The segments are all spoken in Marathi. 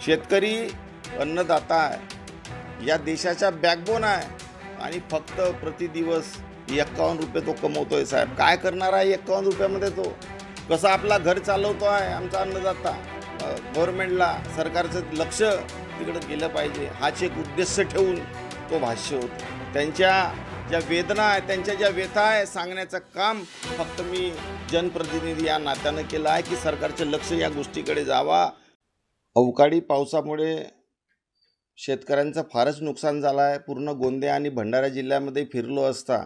शेतकरी अन्नदाता आहे, या देशाचा बॅकबोन आहे आणि फक्त प्रतिदिवस 51 रुपये तो कमवतोय साहेब. काय करणार आहे 51 रुपयामध्ये तो? कसं आपला घर चालवतो आहे आमचा अन्नदाता? गव्हर्नमेंटला सरकारचं लक्ष तिकडे गेलं पाहिजे, हाच एक उद्देश ठेवून तो भाष्य होतो. त्यांच्या ज्या वेदना आहे, त्यांच्या ज्या व्यथा आहे सांगण्याचं काम फक्त मी जनप्रतिनिधी या नात्यानं केलं आहे की सरकारचं लक्ष या गोष्टीकडे जावा. अवकाळी पावसामुळे शेतकऱ्यांचं फारच नुकसान झालं आहे. पूर्ण गोंदिया आणि भंडारा जिल्ह्यामध्ये फिरलो असता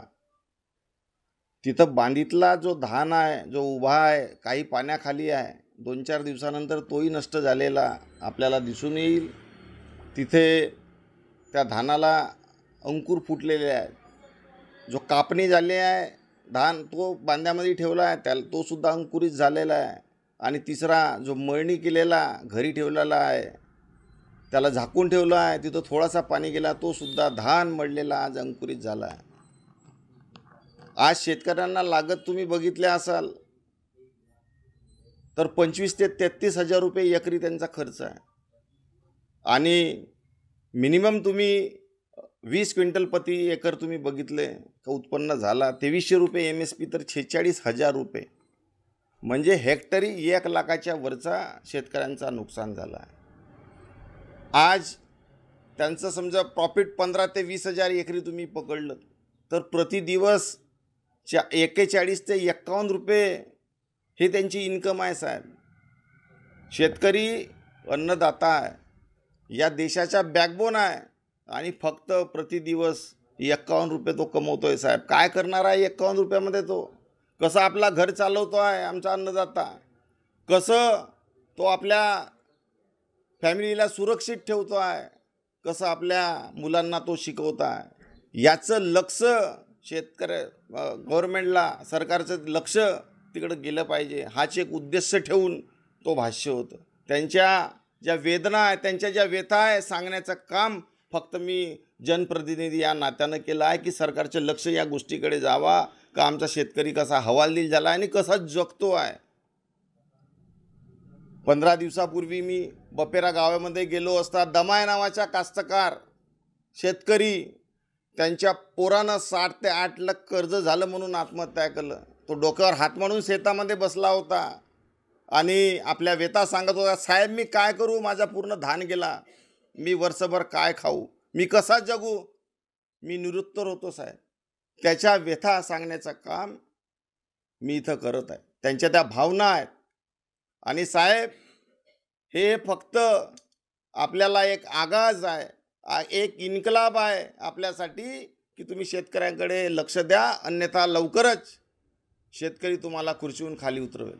तिथं बांधीतला जो धान आहे, जो उभा आहे, काही पाण्याखाली आहे, 2-4 दिवसानंतर तोही नष्ट झालेला आपल्याला दिसून येईल. तिथे त्या धानाला अंकुर फुटलेले आहेत. जो कापणी झाली आहे धान तो बांध्यामध्ये ठेवला आहे, त्याला तो सुद्धा अंकुरित झालेला आहे. आणि तिसरा जो मळणी केलेला घरी ठेवलेला आहे, त्याला झाकून ठेवलं आहे, तिथं थोडासा पाणी गेला, तो सुद्धा धान मळलेला आज अंकुरित झाला आहे. आज शेतकऱ्यांना लागत तुम्ही बघितले असाल तर 25 ते 33 हजार रुपये एकरी त्यांचा खर्च आहे. आणि मिनिमम तुम्ही 20 क्विंटल प्रति एकर तुम्ही बघितले का उत्पन्न झाला 2300 रुपये MSP, तर 46,000 रुपये म्हणजे हेक्टरी 1 लाखाच्या वरचा शेतकऱ्यांचा नुकसान झाला आहे. आज त्यांचं समजा प्रॉफिट 15 ते 20 हजार एकरी तुम्ही पकडलं तर प्रतिदिवस 41 ते 51 रुपये हे त्यांची इन्कम आहे साहेब. शेतकरी अन्नदाता आहे, या देशाचा बॅकबोन आहे आणि फक्त प्रतिदिवस 51 रुपये तो कमवतोय साहेब. काय करणार आहे 51 रुपयामध्ये तो? कसं आपला घर चालवतो आहे आमचा अन्नदाता? कसं तो आपल्या फॅमिलीला सुरक्षित ठेवतो आहे? कसं आपल्या मुलांना तो शिकवतो आहे? याचं लक्ष गव्हर्नमेंटला सरकारचं लक्ष तिकडे गेलं पाहिजे, हाच एक उद्देश ठेवून तो भाष्य होतं. त्यांच्या ज्या वेदना आहे, त्यांच्या ज्या व्यथा आहे सांगण्याचं काम फक्त मी जनप्रतिनिधी या नात्यानं केलं आहे की सरकारचं लक्ष या गोष्टीकडे जावा का आमचा शेतकरी कसा हवालदिल झाला आणि कसा जगतो आहे. 15 दिवसापूर्वी मी बपेरा गावामध्ये गेलो असता दमाय नावाचा कास्तकार शेतकरी त्यांच्या पोरानं 7 ते 8 लाख कर्ज झालं म्हणून आत्महत्या केलं. तो डोक्यावर हात मारून शेतामध्ये बसला होता आणि आपल्या व्यथा सांगत होता, साहेब मी काय करू, माझा पूर्ण धान गेला, मी वर्षभर काय खाऊ, मी कसा जगू, मी निरुत्तर होतो साहेब. त्याच्या व्यथा सांगण्याचं काम मी इथं करत आहे. त्यांच्या त्या भावना आहेत. आणि साहेब हे फक्त आपल्याला एक आगाज आहे, एक इन्कलाब आहे आपल्यासाठी की तुम्ही शेतकऱ्यांकडे लक्ष द्या, अन्यथा लवकरच शेतकरी तुम्हाला खुर्चीहून खाली उतरवेल.